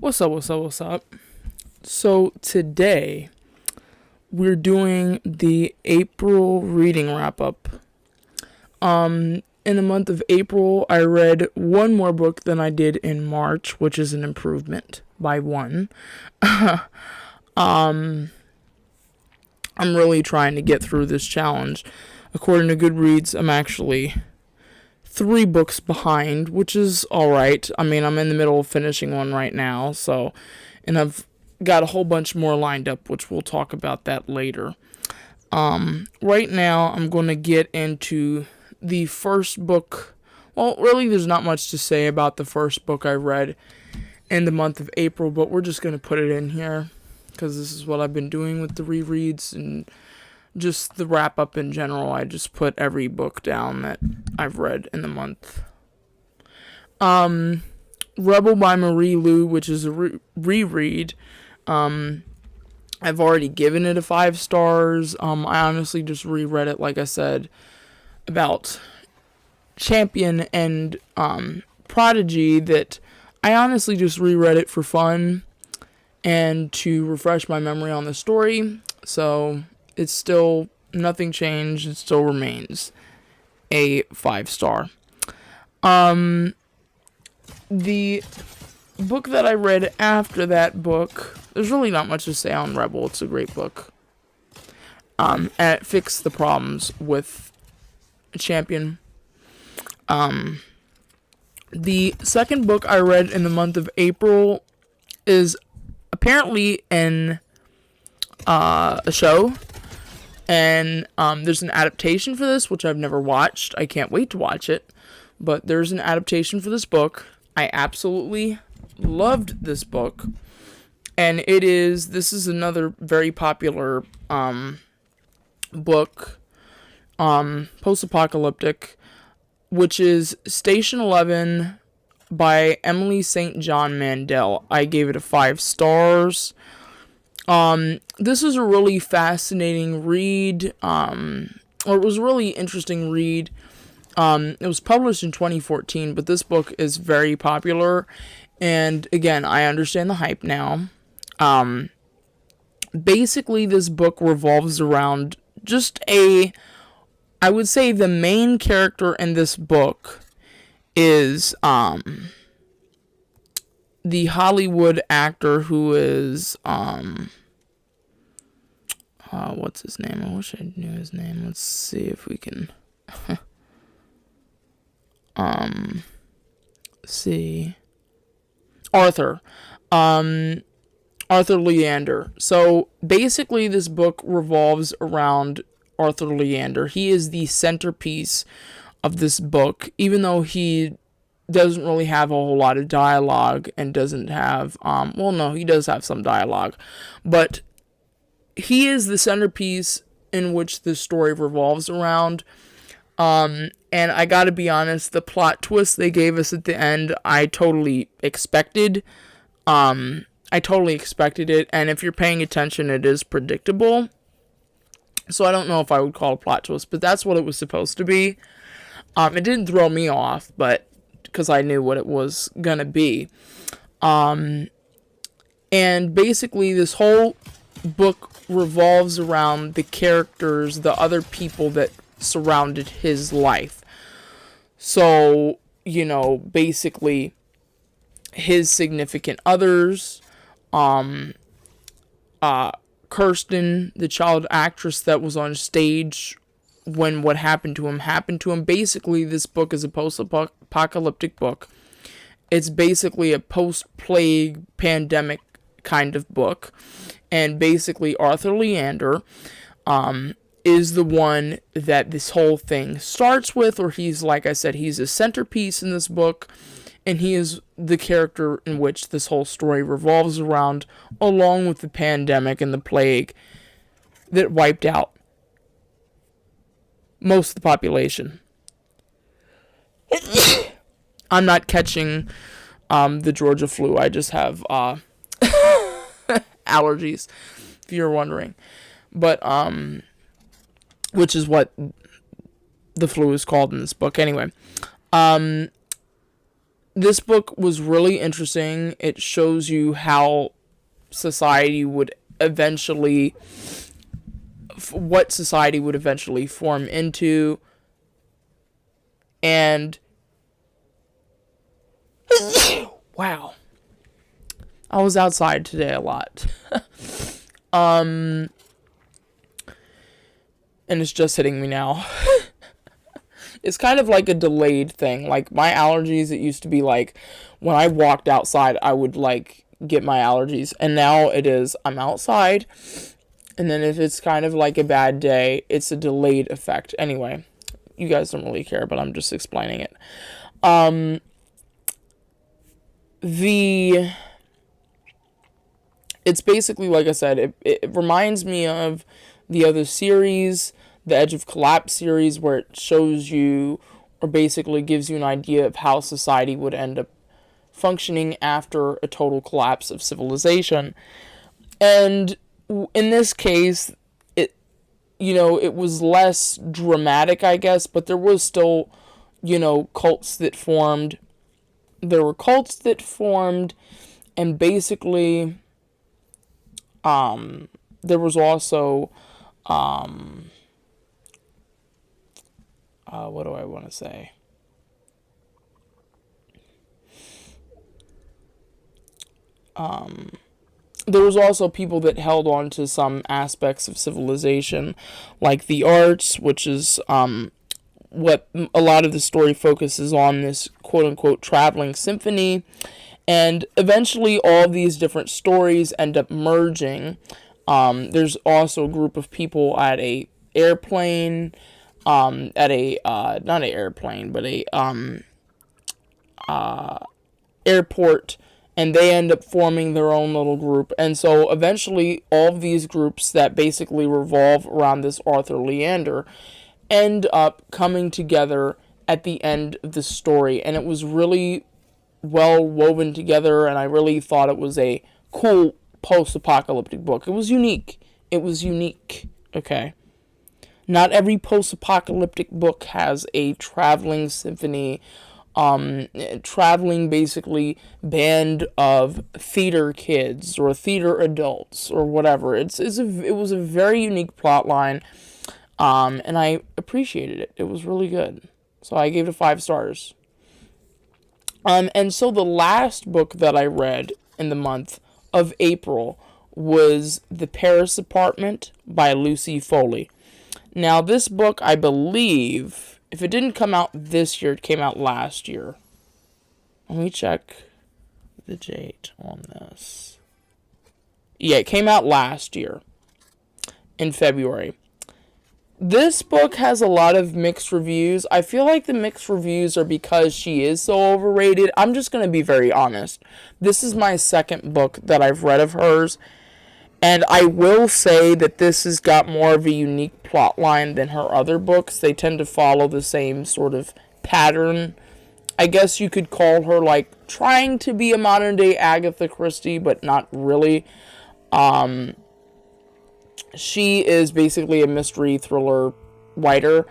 What's up? So today we're doing the April reading wrap up. In the month of April, I read one more book than I did in March, which is an improvement by one. I'm really trying to get through this challenge. According to Goodreads, I'm actually 3 books behind, which is alright. I mean, I'm in the middle of finishing one right now, and I've got a whole bunch more lined up, which we'll talk about that later. Right now, I'm going to get into the first book. Well, really, there's not much to say about the first book I read in the month of April, but we're just going to put it in here, because this is what I've been doing with the rereads and just the wrap up in general. I just put every book down that I've read in the month. Rebel by Marie Lu, which is a reread. I've already given it a 5 stars. I honestly just reread it, like I said, about Champion and Prodigy, that I honestly just reread it for fun and to refresh my memory on the story. So it's still, nothing changed. It still remains a 5 star. The book that I read after that book, there's really not much to say on Rebel. It's a great book. And it fixed the problems with Champion. The second book I read in the month of April is apparently a show. And there's an adaptation for this, which I've never watched. I can't wait to watch it. But there's an adaptation for this book. I absolutely loved this book. And this is another very popular book, post-apocalyptic, which is Station 11 by Emily St. John Mandel. I gave it a 5 stars. This is a really fascinating read, or it was a really interesting read. It was published in 2014, but this book is very popular, and again, I understand the hype now. Basically, this book revolves around I would say the main character in this book is, the Hollywood actor who is, what's his name? I wish I knew his name. Let's see if we can, see. Arthur Leander. So basically this book revolves around Arthur Leander. He is the centerpiece of this book, even though he doesn't really have a whole lot of dialogue and doesn't have, he does have some dialogue, but he is the centerpiece in which this story revolves around. And I gotta be honest, the plot twist they gave us at the end, I totally expected. I totally expected it, and if you're paying attention, it is predictable. So I don't know if I would call it a plot twist, but that's what it was supposed to be. It didn't throw me off, but because I knew what it was gonna be. And basically this whole book revolves around the characters, the other people that surrounded his life. So, basically his significant others, Kirsten, the child actress that was on stage when what happened to him. Basically, this book is a post-apocalyptic book. It's basically a post-plague pandemic kind of book. And basically, Arthur Leander is the one that this whole thing starts with, or he's, like I said, he's a centerpiece in this book, and he is the character in which this whole story revolves around, along with the pandemic and the plague that wiped out most of the population. I'm not catching the Georgia flu. I just have allergies, if you're wondering. But which is what the flu is called in this book anyway. this book was really interesting. It shows you how society would eventually, what society would eventually form into, and wow, I was outside today a lot. And it's just hitting me now. It's kind of like a delayed thing. Like my allergies, it used to be like when I walked outside, I would like get my allergies. And now it is, I'm outside. And then if it's kind of like a bad day, it's a delayed effect. Anyway, you guys don't really care, but I'm just explaining it. It's basically, like I said, it reminds me of the other series, the Edge of Collapse series, where it shows you, or basically gives you an idea of how society would end up functioning after a total collapse of civilization. And in this case, it was less dramatic, I guess, but there was still, cults that formed. There were cults that formed, and basically, there was also, what do I want to say? There was also people that held on to some aspects of civilization, like the arts, which is what a lot of the story focuses on, this quote-unquote traveling symphony. And eventually all of these different stories end up merging. There's also a group of people at a airplane, at a, not an airplane, but a airport, and they end up forming their own little group. And so eventually all of these groups that basically revolve around this Arthur Leander end up coming together at the end of the story. And it was really well woven together, and I really thought it was a cool post-apocalyptic book. It was unique. Okay. Not every post-apocalyptic book has a traveling symphony, traveling basically band of theater kids or theater adults or whatever. It was a very unique plot line, and I appreciated it. It was really good. So I gave it 5 stars. And so the last book that I read in the month of April was The Paris Apartment by Lucy Foley. Now, this book, I believe, if it didn't come out this year, it came out last year. Let me check the date on this. Yeah, it came out last year in February. This book has a lot of mixed reviews. I feel like the mixed reviews are because she is so overrated. I'm just going to be very honest. This is my second book that I've read of hers, and I will say that this has got more of a unique plot line than her other books. They tend to follow the same sort of pattern. I guess you could call her like trying to be a modern day Agatha Christie, but not really. She is basically a mystery thriller writer,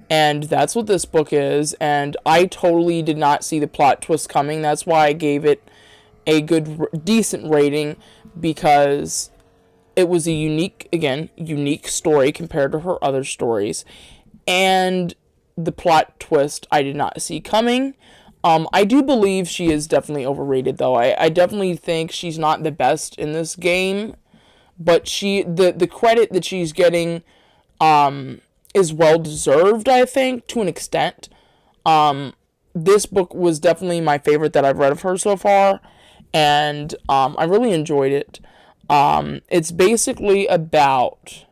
and that's what this book is. And I totally did not see the plot twist coming. That's why I gave it a decent rating, because it was a unique story compared to her other stories. And the plot twist I did not see coming. I do believe she is definitely overrated, though. I definitely think she's not the best in this game, but the credit that she's getting is well deserved, I think, to an extent. This book was definitely my favorite that I've read of her so far, and I really enjoyed it. It's basically about,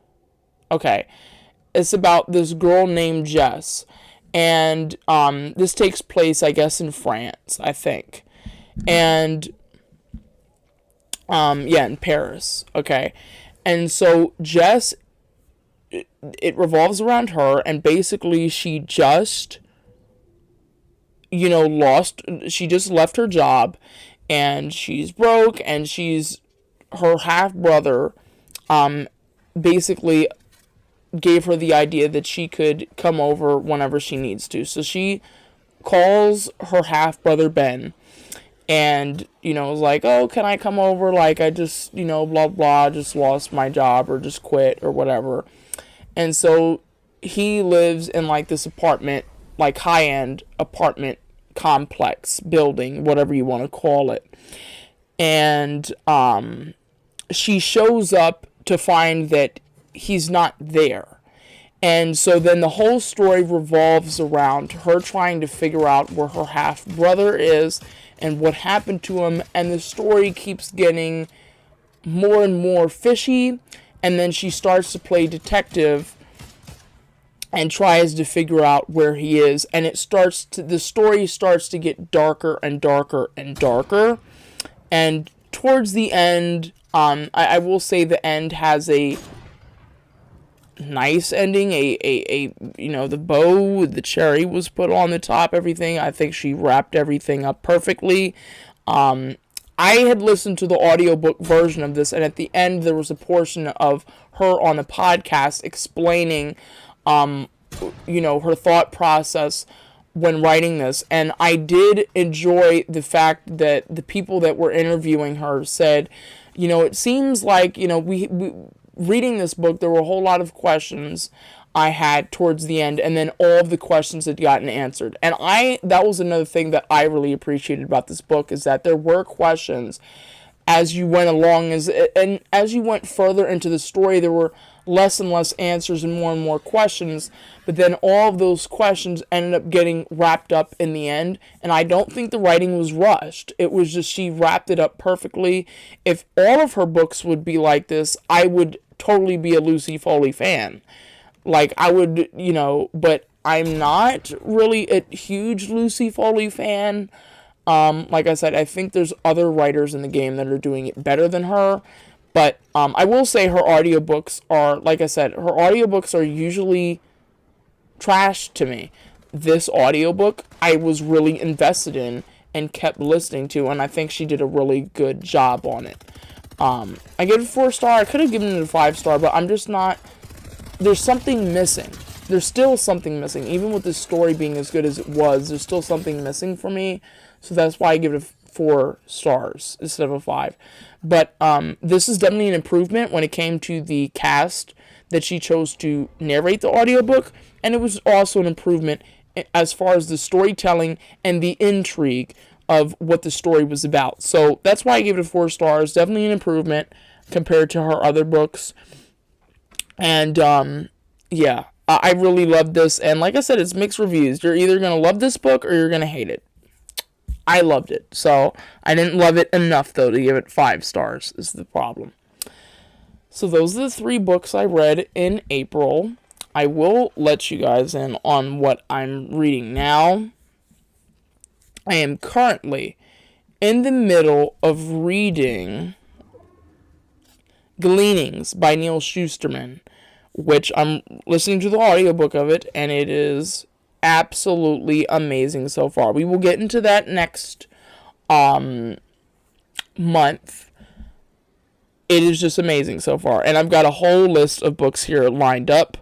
it's about this girl named Jess, and this takes place, I guess, in France, I think, and in Paris, okay, and so Jess, it revolves around her, and basically she just, she just left her job, and she's broke, and her half-brother, basically gave her the idea that she could come over whenever she needs to, so she calls her half brother Ben, and was like, oh, can I come over, like I just blah blah, just lost my job or just quit or whatever. And so he lives in like this apartment, like high-end apartment complex building, whatever you want to call it. And she shows up to find that he's not there. And so then the whole story revolves around her trying to figure out where her half brother is and what happened to him. And the story keeps getting more and more fishy. And then she starts to play detective and tries to figure out where he is. And the story starts to get darker and darker and darker. And towards the end, I will say the end has a nice ending. The bow with the cherry was put on the top, everything. I think she wrapped everything up perfectly. I had listened to the audiobook version of this, and at the end there was a portion of her on a podcast explaining her thought process when writing this. And I did enjoy the fact that the people that were interviewing her said, it seems like, we reading this book, there were a whole lot of questions I had towards the end, and then all of the questions had gotten answered. And that was another thing that I really appreciated about this book, is that there were questions as you went along, and as you went further into the story, there were less and less answers and more questions, but then all of those questions ended up getting wrapped up in the end. And I don't think the writing was rushed. It was just, she wrapped it up perfectly. If all of her books would be like this, I would totally be a Lucy Foley fan. Like, I would, but I'm not really a huge Lucy Foley fan. Like I said, I think there's other writers in the game that are doing it better than her. But I will say her audiobooks are, like I said, her audiobooks are usually trash to me. This audiobook I was really invested in and kept listening to, and I think she did a really good job on it. I give it a 4-star. I could have given it a 5-star, but I'm just not... There's something missing. There's still something missing. Even with the story being as good as it was, there's still something missing for me. So that's why I give it 4 stars instead of a 5. But this is definitely an improvement when it came to the cast that she chose to narrate the audiobook. And it was also an improvement as far as the storytelling and the intrigue of what the story was about. So that's why I gave it a 4 stars. Definitely an improvement compared to her other books. And yeah, I really loved this. And like I said, it's mixed reviews. You're either going to love this book or you're going to hate it. I loved it. So I didn't love it enough, though, to give it 5 stars is the problem. So those are the 3 books I read in April. I will let you guys in on what I'm reading now. I am currently in the middle of reading Gleanings by Neal Shusterman, which I'm listening to the audiobook of it, and it is absolutely amazing so far. We will get into that next month. It is just amazing so far. And I've got a whole list of books here lined up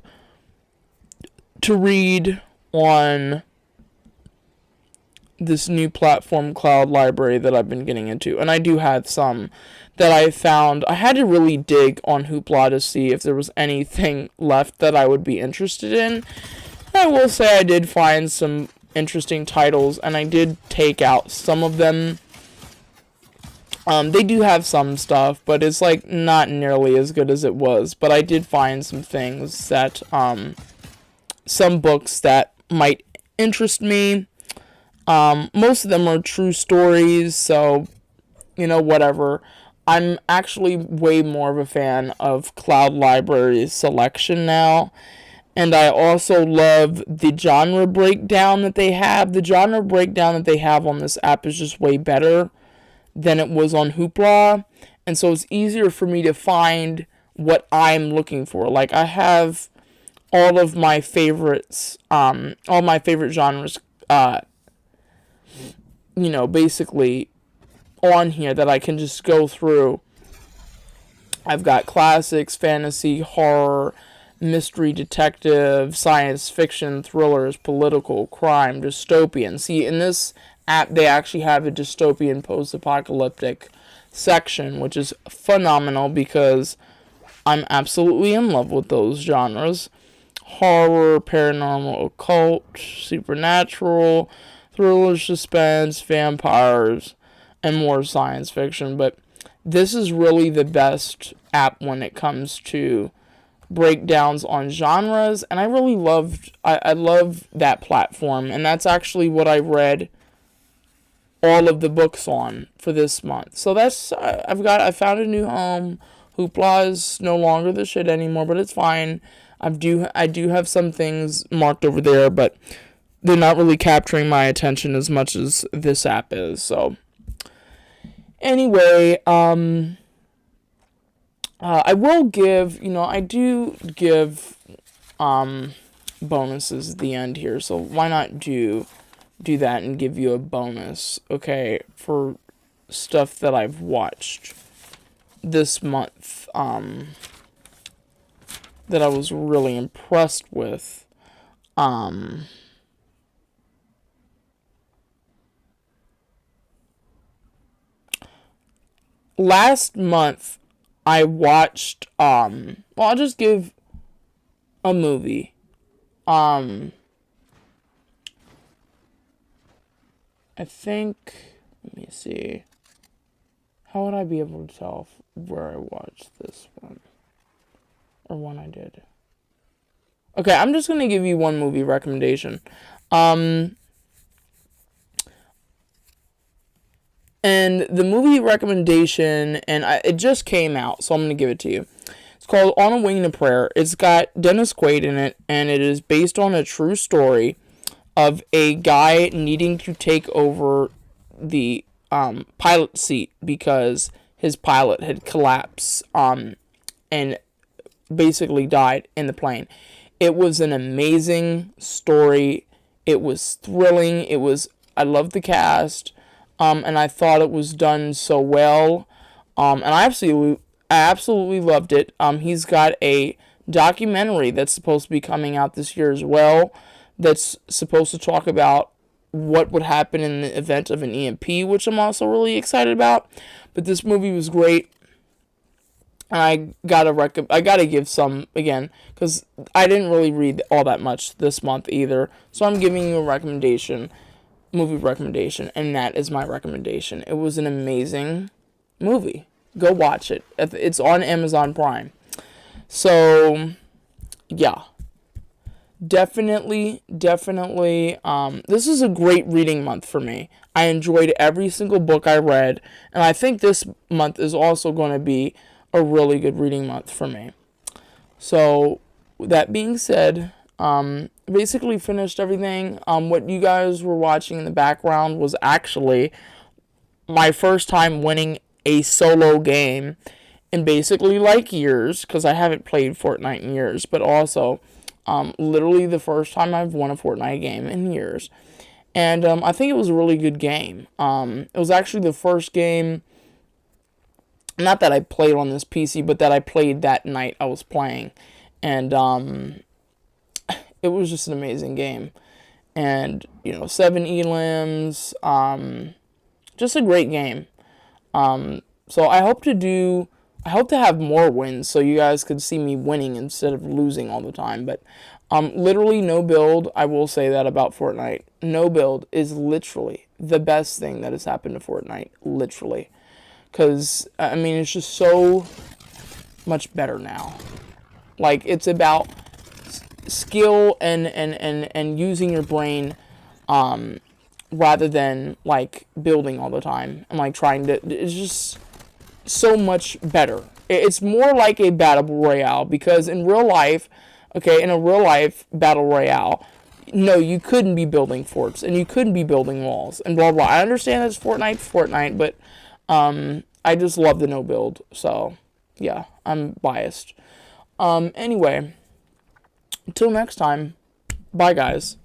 to read on this new platform, Cloud Library, that I've been getting into. And I do have some that I found. I had to really dig on Hoopla to see if there was anything left that I would be interested in. I will say I did find some interesting titles, and I did take out some of them. They do have some stuff, but it's like not nearly as good as it was. But I did find some things that, some books that might interest me. Most of them are true stories, so, whatever. I'm actually way more of a fan of Cloud Library's selection now. And I also love the genre breakdown that they have. The genre breakdown that they have on this app is just way better than it was on Hoopla. And so it's easier for me to find what I'm looking for. Like, I have all of my favorites, all my favorite genres, basically on here that I can just go through. I've got classics, fantasy, horror, mystery, detective, science fiction, thrillers, political, crime, dystopian. See, in this app, they actually have a dystopian post-apocalyptic section, which is phenomenal because I'm absolutely in love with those genres. Horror, paranormal, occult, supernatural, thrillers, suspense, vampires, and more science fiction. But this is really the best app when it comes to breakdowns on genres, and I love that platform, and that's actually what I read all of the books on for this month. So that's I found a new home. Hoopla is no longer the shit anymore, but it's fine. I do have some things marked over there, but they're not really capturing my attention as much as this app is. So anyway, I will give, I do give bonuses at the end here, so why not do that and give you a bonus, okay, for stuff that I've watched this month, that I was really impressed with. Last month, I watched, I'll just give a movie. I think, let me see. How would I be able to tell where I watched this one? Or when I did? Okay, I'm just going to give you one movie recommendation. And the movie recommendation, it just came out, so I'm going to give it to you. It's called On a Wing to Prayer. It's got Dennis Quaid in it, and it is based on a true story of a guy needing to take over the pilot seat because his pilot had collapsed and basically died in the plane. It was an amazing story. It was thrilling. I loved the cast. And I thought it was done so well. And I absolutely loved it. He's got a documentary that's supposed to be coming out this year as well, that's supposed to talk about what would happen in the event of an EMP, which I'm also really excited about. But this movie was great. And I gotta give some, again, because I didn't really read all that much this month either. So I'm giving you a movie recommendation, and that is my recommendation. It was an amazing movie. Go watch it. It's on Amazon Prime. So, yeah. Definitely, this is a great reading month for me. I enjoyed every single book I read, and I think this month is also going to be a really good reading month for me. So, with that being said, basically finished everything. What you guys were watching in the background was actually my first time winning a solo game in basically like years, because I haven't played Fortnite in years, but also literally the first time I've won a Fortnite game in years. And I think it was a really good game. It was actually the first game, not that I played on this PC, but that I played that night I was playing. And it was just an amazing game. And, 7 elims, just a great game. So I hope to have more wins so you guys could see me winning instead of losing all the time. But literally no build, I will say that about Fortnite. No build is literally the best thing that has happened to Fortnite. Literally. Because, it's just so much better now. Like, it's about skill and using your brain rather than, like, building all the time. And, like, it's just so much better. It's more like a battle royale, because in real life, in a real life battle royale, no, you couldn't be building forts and you couldn't be building walls and blah blah. I understand that's Fortnite, but I just love the no build. So yeah, I'm biased. Anyway, until next time, bye guys.